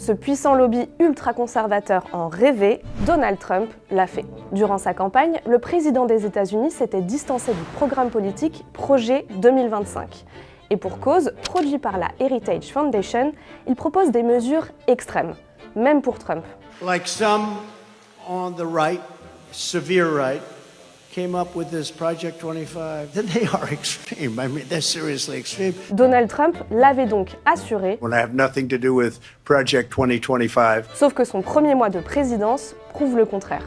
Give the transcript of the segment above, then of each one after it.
Ce puissant lobby ultra-conservateur en rêvait, Donald Trump l'a fait. Durant sa campagne, le président des États-Unis s'était distancé du programme politique Projet 2025. Et pour cause, produit par la Heritage Foundation, il propose des mesures extrêmes, même pour Trump. Like some on the right, severe right, came up with this Project 25, then they are extreme. I mean, they're seriously extreme. Donald Trump l'avait donc assuré, When I have nothing to do with Project 2025. Sauf que son premier mois de présidence prouve le contraire.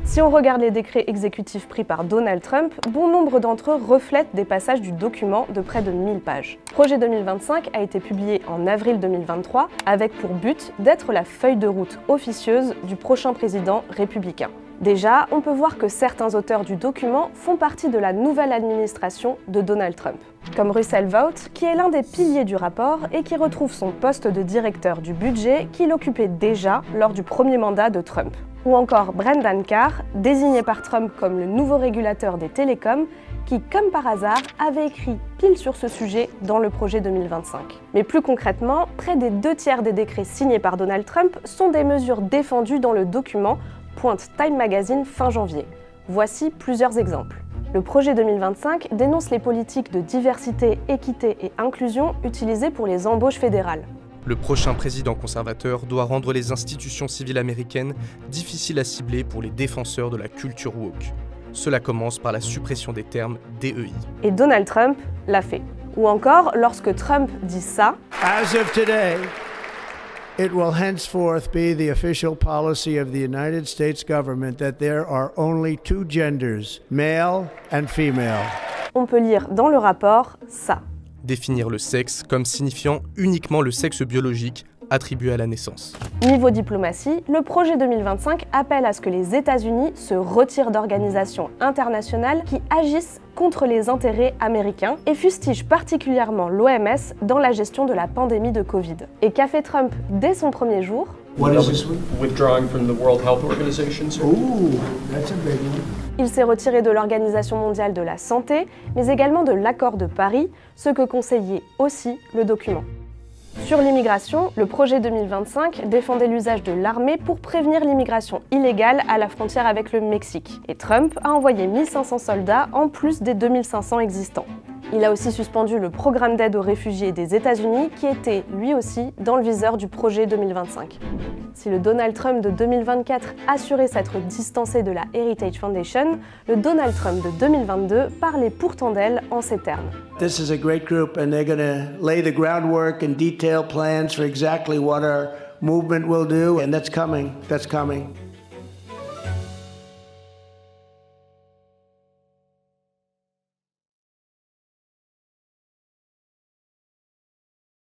Si on regarde les décrets exécutifs pris par Donald Trump, bon nombre d'entre eux reflètent des passages du document de près de 1000 pages. Projet 2025 a été publié en avril 2023 avec pour but d'être la feuille de route officieuse du prochain président républicain. Déjà, on peut voir que certains auteurs du document font partie de la nouvelle administration de Donald Trump, comme Russell Vought, qui est l'un des piliers du rapport et qui retrouve son poste de directeur du budget qu'il occupait déjà lors du premier mandat de Trump. Ou encore Brendan Carr, désigné par Trump comme le nouveau régulateur des télécoms, qui, comme par hasard, avait écrit pile sur ce sujet dans le projet 2025. Mais plus concrètement, près des 2/3 des décrets signés par Donald Trump sont des mesures défendues dans le document, pointe Time Magazine fin janvier. Voici plusieurs exemples. Le projet 2025 dénonce les politiques de diversité, équité et inclusion utilisées pour les embauches fédérales. Le prochain président conservateur doit rendre les institutions civiles américaines difficiles à cibler pour les défenseurs de la culture woke. Cela commence par la suppression des termes DEI. Et Donald Trump l'a fait. Ou encore, lorsque Trump dit ça, As of today, it will henceforth be the official policy of the United States government that there are only two genders, male and female. on peut lire dans le rapport ça. Définir le sexe comme signifiant uniquement le sexe biologique attribué à la naissance. Niveau diplomatie, le projet 2025 appelle à ce que les États-Unis se retirent d'organisations internationales qui agissent contre les intérêts américains et fustige particulièrement l'OMS dans la gestion de la pandémie de Covid. Et qu'a fait Trump dès son premier jour? What is this one? Withdrawing from the World Health Organization. Ooh, that's a big one. Il s'est retiré de l'Organisation mondiale de la santé, mais également de l'Accord de Paris, ce que conseillait aussi le document. Sur l'immigration, le projet 2025 défendait l'usage de l'armée pour prévenir l'immigration illégale à la frontière avec le Mexique. Et Trump a envoyé 1500 soldats en plus des 2500 existants. Il a aussi suspendu le programme d'aide aux réfugiés des États-Unis qui était, lui aussi, dans le viseur du projet 2025. Si le Donald Trump de 2024 assurait s'être distancé de la Heritage Foundation, le Donald Trump de 2022 parlait pourtant d'elle en ces termes. This is a great group and they're going to lay the groundwork and detail plans for exactly what our movement will do, and that's coming.